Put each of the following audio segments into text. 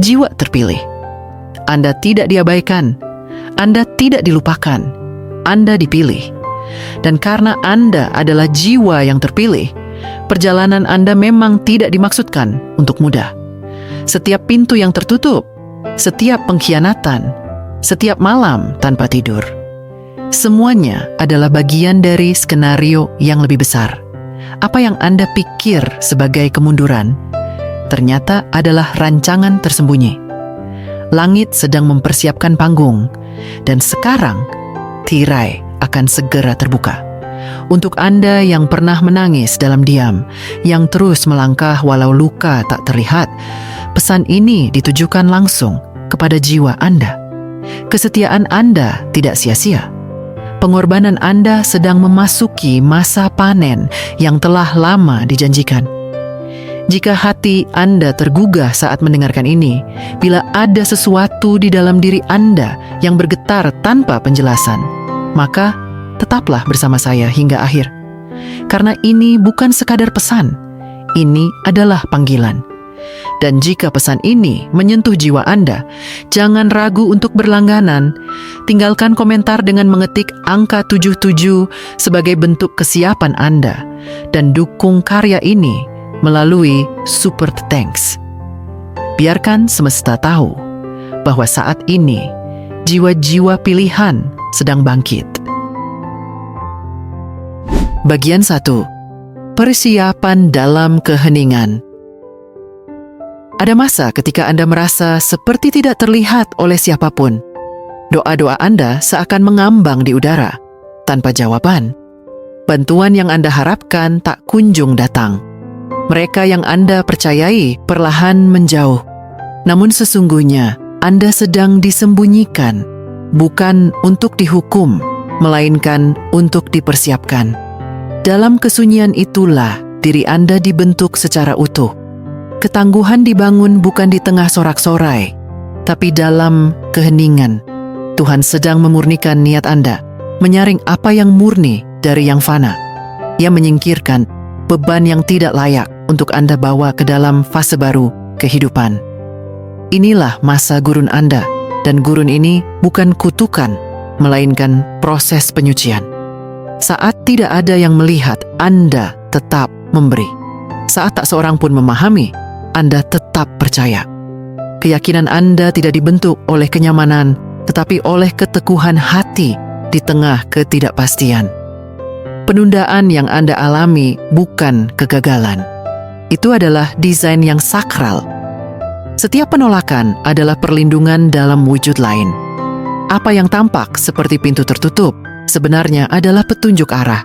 jiwa terpilih. Anda tidak diabaikan, Anda tidak dilupakan, Anda dipilih. Dan karena Anda adalah jiwa yang terpilih, perjalanan Anda memang tidak dimaksudkan untuk mudah. Setiap pintu yang tertutup, setiap pengkhianatan, setiap malam tanpa tidur, semuanya adalah bagian dari skenario yang lebih besar. Apa yang Anda pikir sebagai kemunduran, ternyata adalah rancangan tersembunyi. Langit sedang mempersiapkan panggung, dan sekarang tirai akan segera terbuka. Untuk Anda yang pernah menangis dalam diam, yang terus melangkah walau luka tak terlihat, pesan ini ditujukan langsung kepada jiwa Anda. Kesetiaan Anda tidak sia-sia. Pengorbanan Anda sedang memasuki masa panen yang telah lama dijanjikan. Jika hati Anda tergugah saat mendengarkan ini, bila ada sesuatu di dalam diri Anda yang bergetar tanpa penjelasan, maka tetaplah bersama saya hingga akhir. Karena ini bukan sekadar pesan, ini adalah panggilan. Dan jika pesan ini menyentuh jiwa Anda, jangan ragu untuk berlangganan. Tinggalkan komentar dengan mengetik angka 77 sebagai bentuk kesiapan Anda, dan dukung karya ini melalui Super Thanks. Biarkan semesta tahu bahwa saat ini jiwa-jiwa pilihan sedang bangkit. Bagian 1. Persiapan dalam keheningan. Ada masa ketika Anda merasa seperti tidak terlihat oleh siapapun. Doa-doa Anda seakan mengambang di udara, tanpa jawaban. Bantuan yang Anda harapkan tak kunjung datang. Mereka yang Anda percayai perlahan menjauh. Namun sesungguhnya Anda sedang disembunyikan, bukan untuk dihukum, melainkan untuk dipersiapkan. Dalam kesunyian itulah diri Anda dibentuk secara utuh. Ketangguhan dibangun bukan di tengah sorak-sorai, tapi dalam keheningan. Tuhan sedang memurnikan niat Anda, menyaring apa yang murni dari yang fana. Ia menyingkirkan beban yang tidak layak untuk Anda bawa ke dalam fase baru kehidupan. Inilah masa gurun Anda, dan gurun ini bukan kutukan, melainkan proses penyucian. Saat tidak ada yang melihat, Anda tetap memberi. Saat tak seorang pun memahami, Anda tetap percaya. Keyakinan Anda tidak dibentuk oleh kenyamanan, tetapi oleh keteguhan hati di tengah ketidakpastian. Penundaan yang Anda alami bukan kegagalan. Itu adalah desain yang sakral. Setiap penolakan adalah perlindungan dalam wujud lain. Apa yang tampak seperti pintu tertutup sebenarnya adalah petunjuk arah.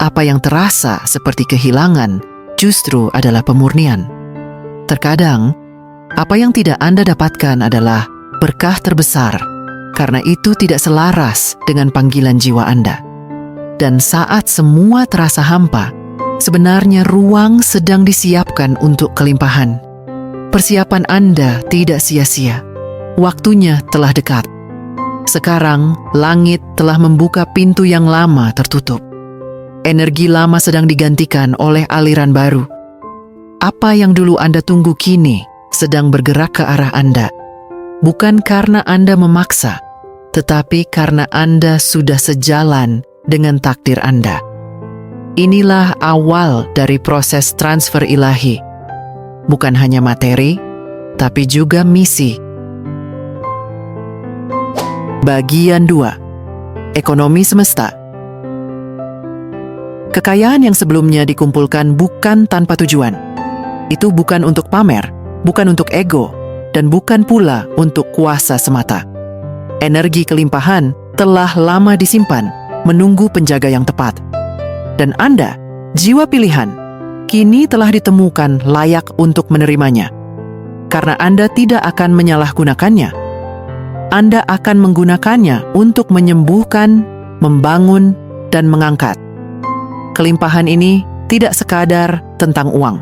Apa yang terasa seperti kehilangan justru adalah pemurnian. Terkadang, apa yang tidak Anda dapatkan adalah berkah terbesar, karena itu tidak selaras dengan panggilan jiwa Anda. Dan saat semua terasa hampa, sebenarnya ruang sedang disiapkan untuk kelimpahan. Persiapan Anda tidak sia-sia. Waktunya telah dekat. Sekarang, langit telah membuka pintu yang lama tertutup. Energi lama sedang digantikan oleh aliran baru. Apa yang dulu Anda tunggu kini sedang bergerak ke arah Anda. Bukan karena Anda memaksa, tetapi karena Anda sudah sejalan dengan takdir Anda. Inilah awal dari proses transfer ilahi. Bukan hanya materi, tapi juga misi. Bagian 2. Ekonomi semesta. Kekayaan yang sebelumnya dikumpulkan bukan tanpa tujuan. Itu bukan untuk pamer, bukan untuk ego, dan bukan pula untuk kuasa semata. Energi kelimpahan telah lama disimpan, menunggu penjaga yang tepat. Dan Anda, jiwa pilihan, kini telah ditemukan layak untuk menerimanya. Karena Anda tidak akan menyalahgunakannya. Anda akan menggunakannya untuk menyembuhkan, membangun, dan mengangkat. Kelimpahan ini tidak sekadar tentang uang.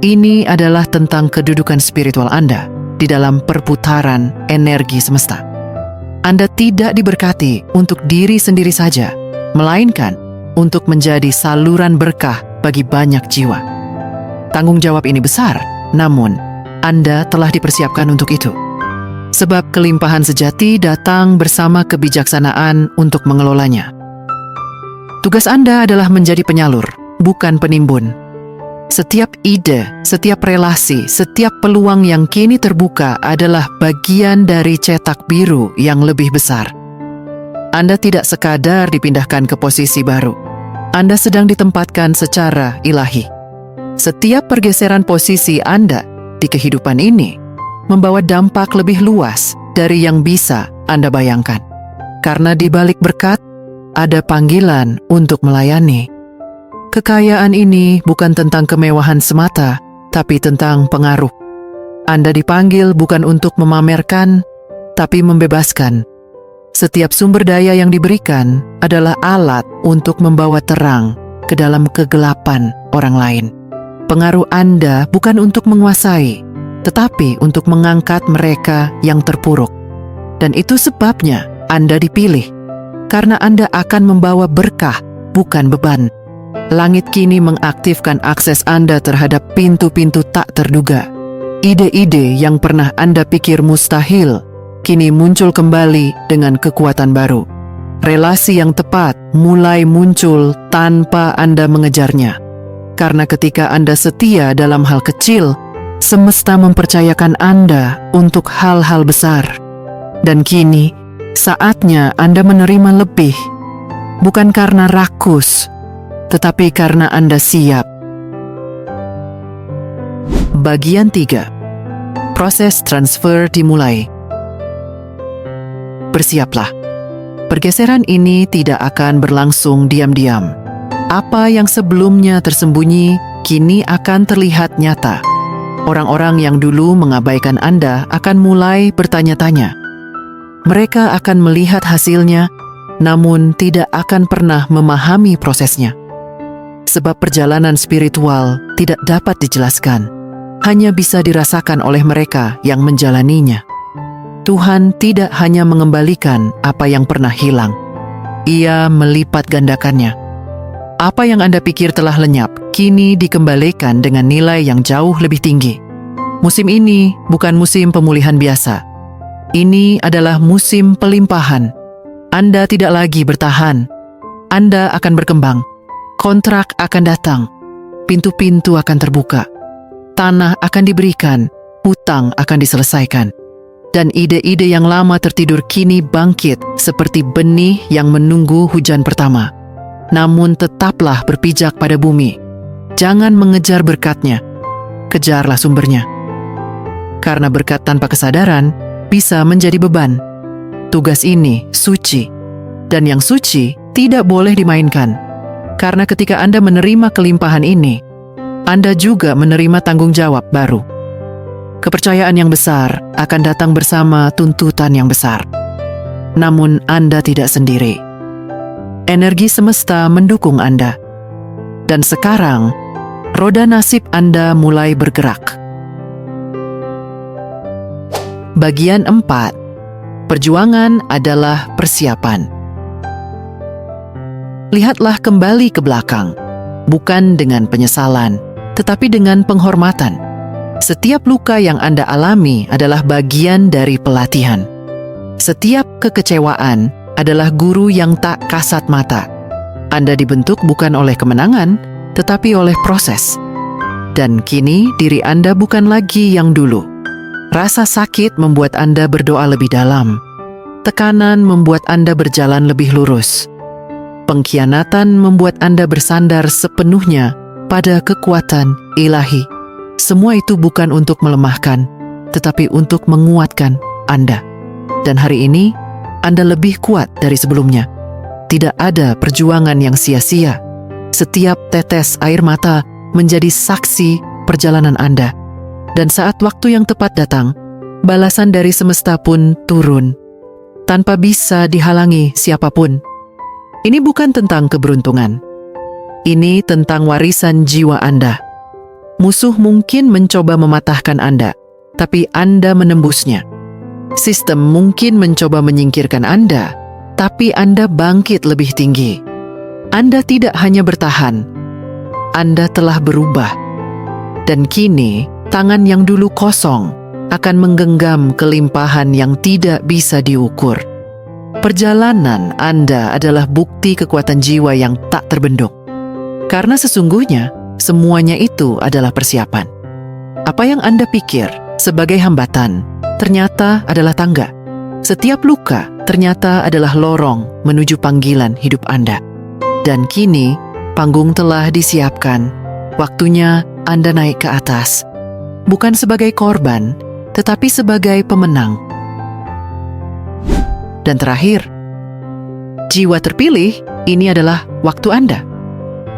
Ini adalah tentang kedudukan spiritual Anda di dalam perputaran energi semesta. Anda tidak diberkati untuk diri sendiri saja, melainkan untuk menjadi saluran berkah bagi banyak jiwa. Tanggung jawab ini besar, namun Anda telah dipersiapkan untuk itu. Sebab kelimpahan sejati datang bersama kebijaksanaan untuk mengelolanya. Tugas Anda adalah menjadi penyalur, bukan penimbun. Setiap ide, setiap relasi, setiap peluang yang kini terbuka adalah bagian dari cetak biru yang lebih besar. Anda tidak sekadar dipindahkan ke posisi baru. Anda sedang ditempatkan secara ilahi. Setiap pergeseran posisi Anda di kehidupan ini membawa dampak lebih luas dari yang bisa Anda bayangkan. Karena di balik berkat, ada panggilan untuk melayani. Kekayaan ini bukan tentang kemewahan semata, tapi tentang pengaruh. Anda dipanggil bukan untuk memamerkan, tapi membebaskan. Setiap sumber daya yang diberikan adalah alat untuk membawa terang ke dalam kegelapan orang lain. Pengaruh Anda bukan untuk menguasai, tetapi untuk mengangkat mereka yang terpuruk. Dan itu sebabnya Anda dipilih, karena Anda akan membawa berkah, bukan beban. Langit kini mengaktifkan akses Anda terhadap pintu-pintu tak terduga. Ide-ide yang pernah Anda pikir mustahil, kini muncul kembali dengan kekuatan baru. Relasi yang tepat mulai muncul tanpa Anda mengejarnya. Karena ketika Anda setia dalam hal kecil, semesta mempercayakan Anda untuk hal-hal besar. Dan kini, saatnya Anda menerima lebih. Bukan karena rakus, tetapi karena Anda siap. Bagian 3. Proses transfer dimulai. Bersiaplah. Pergeseran ini tidak akan berlangsung diam-diam. Apa yang sebelumnya tersembunyi, kini akan terlihat nyata. Orang-orang yang dulu mengabaikan Anda akan mulai bertanya-tanya. Mereka akan melihat hasilnya, namun tidak akan pernah memahami prosesnya. Sebab perjalanan spiritual tidak dapat dijelaskan, hanya bisa dirasakan oleh mereka yang menjalaninya. Tuhan tidak hanya mengembalikan apa yang pernah hilang, Ia melipat gandakannya. Apa yang Anda pikir telah lenyap, kini dikembalikan dengan nilai yang jauh lebih tinggi. Musim ini bukan musim pemulihan biasa. Ini adalah musim pelimpahan. Anda tidak lagi bertahan. Anda akan berkembang. Kontrak akan datang. Pintu-pintu akan terbuka. Tanah akan diberikan. Hutang akan diselesaikan. Dan ide-ide yang lama tertidur kini bangkit seperti benih yang menunggu hujan pertama. Namun tetaplah berpijak pada bumi. Jangan mengejar berkatnya. Kejarlah sumbernya. Karena berkat tanpa kesadaran bisa menjadi beban. Tugas ini suci. Dan yang suci tidak boleh dimainkan. Karena ketika Anda menerima kelimpahan ini, Anda juga menerima tanggung jawab baru. Kepercayaan yang besar akan datang bersama tuntutan yang besar. Namun Anda tidak sendiri. Energi semesta mendukung Anda. Dan sekarang, roda nasib Anda mulai bergerak. Bagian 4. Perjuangan adalah persiapan. Lihatlah kembali ke belakang, bukan dengan penyesalan, tetapi dengan penghormatan. Setiap luka yang Anda alami adalah bagian dari pelatihan. Setiap kekecewaan adalah guru yang tak kasat mata. Anda dibentuk bukan oleh kemenangan, tetapi oleh proses. Dan kini diri Anda bukan lagi yang dulu. Rasa sakit membuat Anda berdoa lebih dalam. Tekanan membuat Anda berjalan lebih lurus. Pengkhianatan membuat Anda bersandar sepenuhnya pada kekuatan ilahi. Semua itu bukan untuk melemahkan, tetapi untuk menguatkan Anda. Dan hari ini, Anda lebih kuat dari sebelumnya. Tidak ada perjuangan yang sia-sia. Setiap tetes air mata menjadi saksi perjalanan Anda. Dan saat waktu yang tepat datang, balasan dari semesta pun turun. Tanpa bisa dihalangi siapapun. Ini bukan tentang keberuntungan. Ini tentang warisan jiwa Anda. Musuh mungkin mencoba mematahkan Anda, tapi Anda menembusnya. Sistem mungkin mencoba menyingkirkan Anda, tapi Anda bangkit lebih tinggi. Anda tidak hanya bertahan, Anda telah berubah. Dan kini, tangan yang dulu kosong akan menggenggam kelimpahan yang tidak bisa diukur. Perjalanan Anda adalah bukti kekuatan jiwa yang tak terbendung. Karena sesungguhnya, semuanya itu adalah persiapan. Apa yang Anda pikir sebagai hambatan, ternyata adalah tangga. Setiap luka ternyata adalah lorong menuju panggilan hidup Anda. Dan kini, panggung telah disiapkan. Waktunya Anda naik ke atas. Bukan sebagai korban, tetapi sebagai pemenang. Dan terakhir, jiwa terpilih, ini adalah waktu Anda.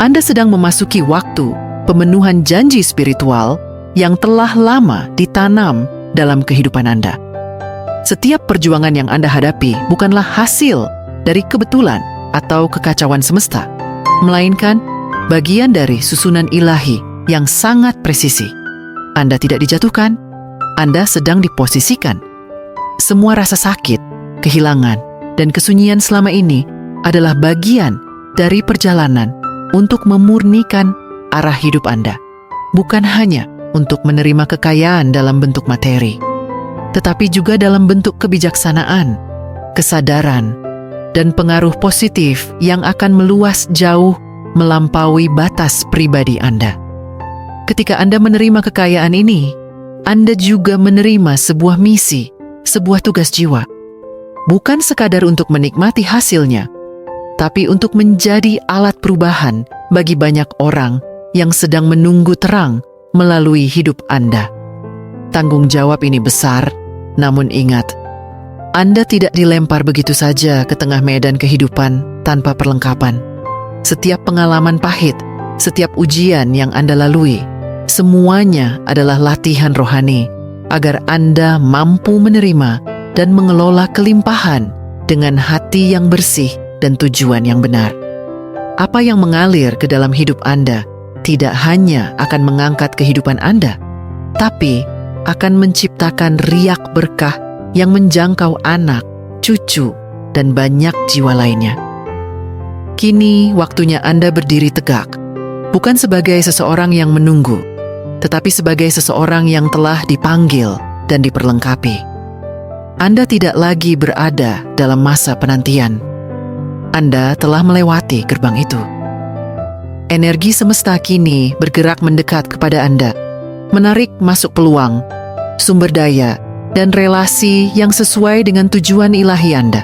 Anda sedang memasuki waktu pemenuhan janji spiritual yang telah lama ditanam dalam kehidupan Anda. Setiap perjuangan yang Anda hadapi bukanlah hasil dari kebetulan atau kekacauan semesta, melainkan bagian dari susunan ilahi yang sangat presisi. Anda tidak dijatuhkan, Anda sedang diposisikan. Semua rasa sakit, kehilangan, dan kesunyian selama ini adalah bagian dari perjalanan untuk memurnikan arah hidup Anda. Bukan hanya untuk menerima kekayaan dalam bentuk materi, tetapi juga dalam bentuk kebijaksanaan, kesadaran, dan pengaruh positif yang akan meluas jauh melampaui batas pribadi Anda. Ketika Anda menerima kekayaan ini, Anda juga menerima sebuah misi, sebuah tugas jiwa. Bukan sekadar untuk menikmati hasilnya, tapi untuk menjadi alat perubahan bagi banyak orang yang sedang menunggu terang melalui hidup Anda. Tanggung jawab ini besar, namun ingat, Anda tidak dilempar begitu saja ke tengah medan kehidupan tanpa perlengkapan. Setiap pengalaman pahit, setiap ujian yang Anda lalui, semuanya adalah latihan rohani agar Anda mampu menerima dan mengelola kelimpahan dengan hati yang bersih dan tujuan yang benar. Apa yang mengalir ke dalam hidup Anda tidak hanya akan mengangkat kehidupan Anda, tapi akan menciptakan riak berkah yang menjangkau anak, cucu, dan banyak jiwa lainnya. Kini waktunya Anda berdiri tegak, bukan sebagai seseorang yang menunggu, tetapi sebagai seseorang yang telah dipanggil dan diperlengkapi. Anda tidak lagi berada dalam masa penantian. Anda telah melewati gerbang itu. Energi semesta kini bergerak mendekat kepada Anda, menarik masuk peluang, sumber daya, dan relasi yang sesuai dengan tujuan ilahi Anda.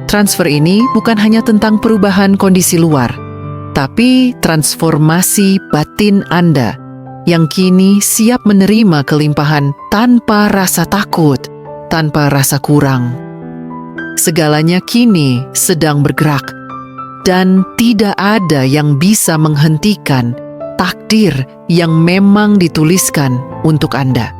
Transfer ini bukan hanya tentang perubahan kondisi luar, tapi transformasi batin Anda yang kini siap menerima kelimpahan tanpa rasa takut, tanpa rasa kurang. Segalanya kini sedang bergerak, dan tidak ada yang bisa menghentikan takdir yang memang dituliskan untuk Anda.